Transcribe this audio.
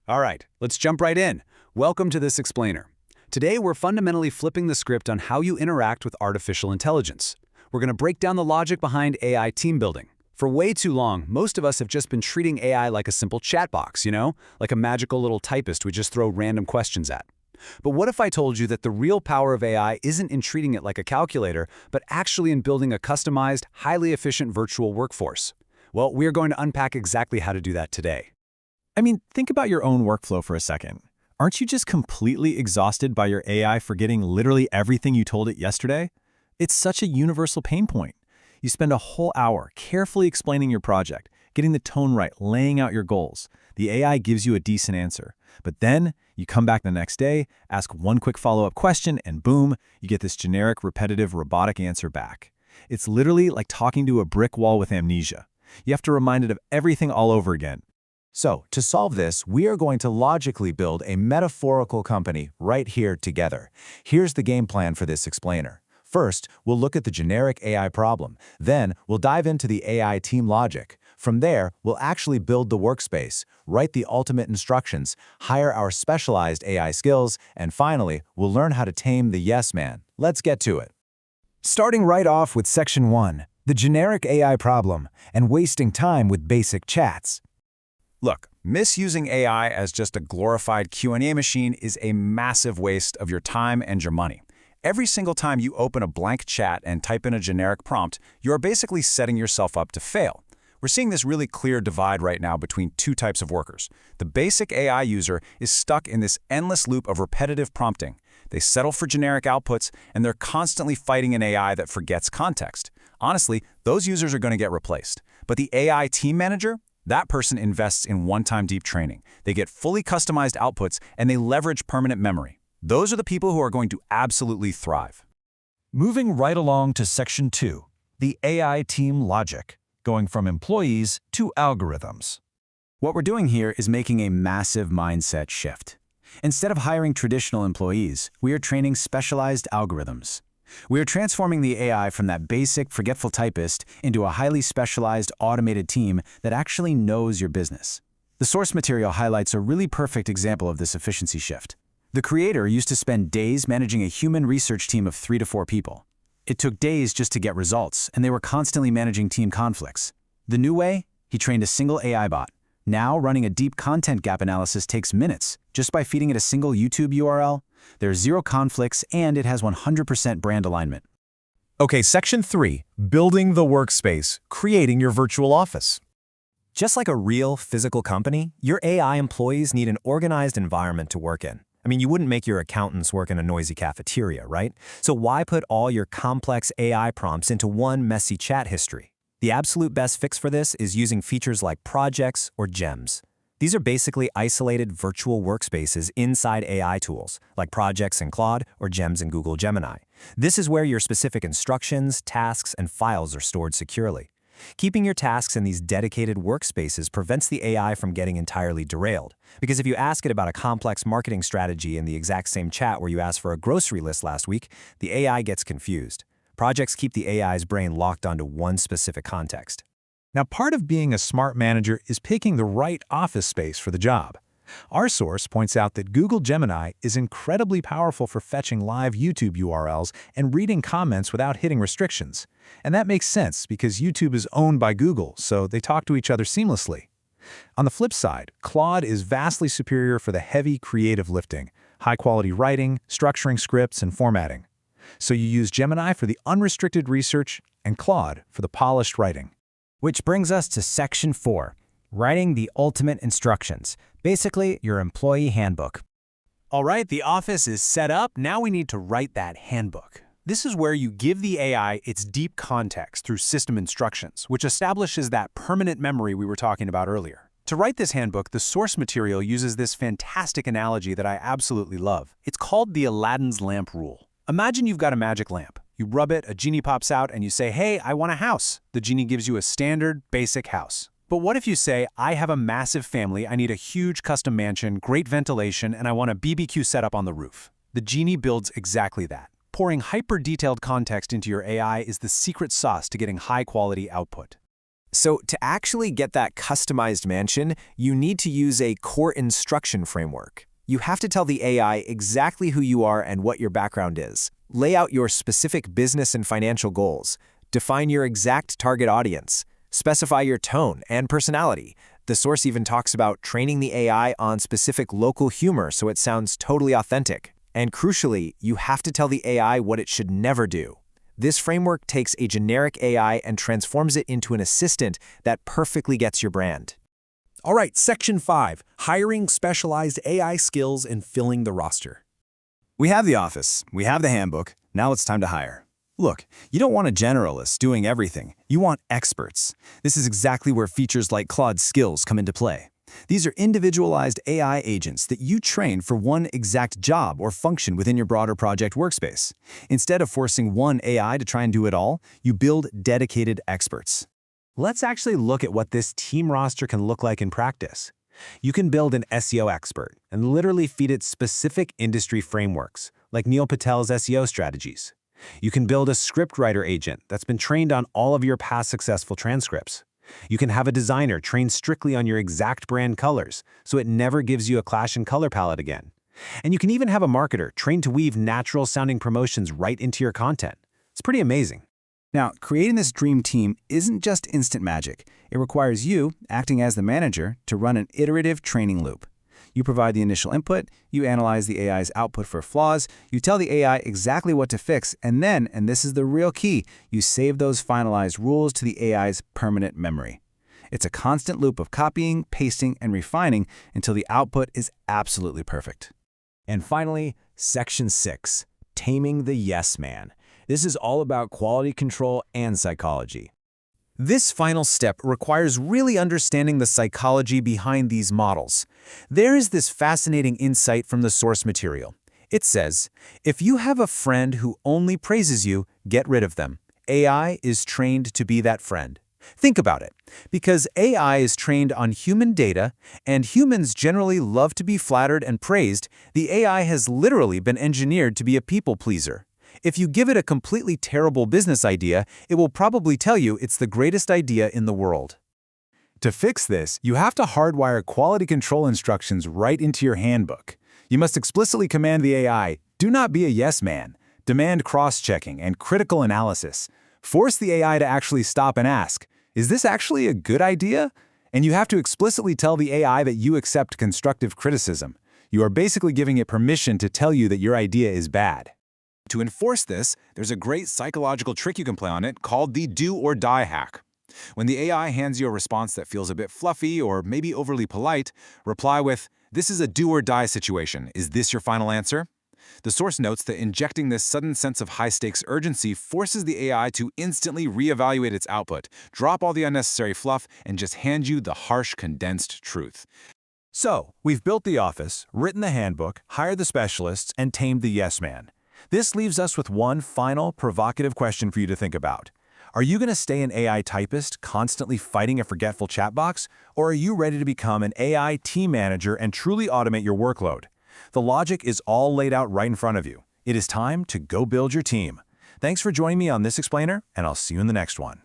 All right, let's jump right in. Welcome to this explainer. Today, we're fundamentally flipping the script on how you interact with artificial intelligence. We're going to break down the logic behind AI team building. For way too long, most of us have just been treating AI like a simple chat box, like a magical little typist we just throw random questions at. But what if I told you that the real power of AI isn't in treating it like a calculator, but actually in building a customized, highly efficient virtual workforce? Well, we're going to unpack exactly how to do that today. Think about your own workflow for a second. Aren't you just completely exhausted by your AI forgetting literally everything you told it yesterday? It's such a universal pain point. You spend a whole hour carefully explaining your project, getting the tone right, laying out your goals. The AI gives you a decent answer. But then, you come back the next day, ask one quick follow-up question, and boom, you get this generic, repetitive, robotic answer back. It's literally like talking to a brick wall with amnesia. You have to remind it of everything all over again. So, to solve this, we are going to logically build a metaphorical company right here together. Here's the game plan for this explainer. First, we'll look at the generic AI problem. Then, we'll dive into the AI team logic. From there, we'll actually build the workspace, write the ultimate instructions, hire our specialized AI skills, and finally, we'll learn how to tame the yes man. Let's get to it. Starting right off with Section 1, the generic AI problem, and wasting time with basic chats. Look, misusing AI as just a glorified Q&A machine is a massive waste of your time and your money. Every single time you open a blank chat and type in a generic prompt, you are basically setting yourself up to fail. We're seeing this really clear divide right now between two types of workers. The basic AI user is stuck in this endless loop of repetitive prompting. They settle for generic outputs, and they're constantly fighting an AI that forgets context. Honestly, those users are going to get replaced. But the AI team manager? That person invests in one-time deep training. They get fully customized outputs, and they leverage permanent memory. Those are the people who are going to absolutely thrive. Moving right along to Section 2, the AI team logic, going from employees to algorithms. What we're doing here is making a massive mindset shift. Instead of hiring traditional employees, we are training specialized algorithms. We are transforming the AI from that basic, forgetful typist into a highly specialized, automated team that actually knows your business. The source material highlights a really perfect example of this efficiency shift. The creator used to spend days managing a human research team of 3 to 4 people. It took days just to get results, and they were constantly managing team conflicts. The new way? He trained a single AI bot. Now, running a deep content gap analysis takes minutes, just by feeding it a single YouTube URL. There's 0 conflicts, and it has 100% brand alignment. Okay, Section 3, building the workspace, creating your virtual office. Just like a real physical company, your AI employees need an organized environment to work in. You wouldn't make your accountants work in a noisy cafeteria, right? So why put all your complex AI prompts into one messy chat history? The absolute best fix for this is using features like projects or gems. These are basically isolated virtual workspaces inside AI tools, like projects in Claude or gems in Google Gemini. This is where your specific instructions, tasks, and files are stored securely. Keeping your tasks in these dedicated workspaces prevents the AI from getting entirely derailed. Because if you ask it about a complex marketing strategy in the exact same chat where you asked for a grocery list last week, the AI gets confused. Projects keep the AI's brain locked onto one specific context. Now, part of being a smart manager is picking the right office space for the job. Our source points out that Google Gemini is incredibly powerful for fetching live YouTube URLs and reading comments without hitting restrictions. And that makes sense because YouTube is owned by Google, so they talk to each other seamlessly. On the flip side, Claude is vastly superior for the heavy creative lifting, high-quality writing, structuring scripts, and formatting. So you use Gemini for the unrestricted research and Claude for the polished writing. Which brings us to Section 4, writing the ultimate instructions, basically your employee handbook. All right, the office is set up. Now we need to write that handbook. This is where you give the AI its deep context through system instructions, which establishes that permanent memory we were talking about earlier. To write this handbook, the source material uses this fantastic analogy that I absolutely love. It's called the Aladdin's lamp rule. Imagine you've got a magic lamp. You rub it, a genie pops out, and you say, "Hey, I want a house." The genie gives you a standard, basic house. But what if you say, "I have a massive family, I need a huge custom mansion, great ventilation, and I want a BBQ setup on the roof"? The genie builds exactly that. Pouring hyper-detailed context into your AI is the secret sauce to getting high-quality output. So to actually get that customized mansion, you need to use a core instruction framework. You have to tell the AI exactly who you are and what your background is. Lay out your specific business and financial goals. Define your exact target audience. Specify your tone and personality. The source even talks about training the AI on specific local humor so it sounds totally authentic. And crucially, you have to tell the AI what it should never do. This framework takes a generic AI and transforms it into an assistant that perfectly gets your brand. All right, Section 5, hiring specialized AI skills and filling the roster. We have the office, we have the handbook, now it's time to hire. Look, you don't want a generalist doing everything. You want experts. This is exactly where features like Claude Skills come into play. These are individualized AI agents that you train for one exact job or function within your broader project workspace. Instead of forcing one AI to try and do it all, you build dedicated experts. Let's actually look at what this team roster can look like in practice. You can build an SEO expert and literally feed it specific industry frameworks, like Neil Patel's SEO strategies. You can build a scriptwriter agent that's been trained on all of your past successful transcripts. You can have a designer trained strictly on your exact brand colors, so it never gives you a clash in color palette again. And you can even have a marketer trained to weave natural-sounding promotions right into your content. It's pretty amazing. Now, creating this dream team isn't just instant magic. It requires you, acting as the manager, to run an iterative training loop. You provide the initial input, you analyze the AI's output for flaws, you tell the AI exactly what to fix, and then, and this is the real key, you save those finalized rules to the AI's permanent memory. It's a constant loop of copying, pasting, and refining until the output is absolutely perfect. And finally, Section 6, taming the yes man. This is all about quality control and psychology. This final step requires really understanding the psychology behind these models. There is this fascinating insight from the source material. It says, if you have a friend who only praises you, get rid of them. AI is trained to be that friend. Think about it. Because AI is trained on human data, and humans generally love to be flattered and praised, the AI has literally been engineered to be a people pleaser. If you give it a completely terrible business idea, it will probably tell you it's the greatest idea in the world. To fix this, you have to hardwire quality control instructions right into your handbook. You must explicitly command the AI, do not be a yes man. Demand cross-checking and critical analysis. Force the AI to actually stop and ask, is this actually a good idea? And you have to explicitly tell the AI that you accept constructive criticism. You are basically giving it permission to tell you that your idea is bad. To enforce this, there's a great psychological trick you can play on it called the do or die hack. When the AI hands you a response that feels a bit fluffy or maybe overly polite, reply with, this is a do or die situation. Is this your final answer? The source notes that injecting this sudden sense of high-stakes urgency forces the AI to instantly reevaluate its output, drop all the unnecessary fluff, and just hand you the harsh, condensed truth. So, we've built the office, written the handbook, hired the specialists, and tamed the yes man. This leaves us with one final, provocative question for you to think about. Are you going to stay an AI typist, constantly fighting a forgetful chat box? Or are you ready to become an AI team manager and truly automate your workload? The logic is all laid out right in front of you. It is time to go build your team. Thanks for joining me on this explainer, and I'll see you in the next one.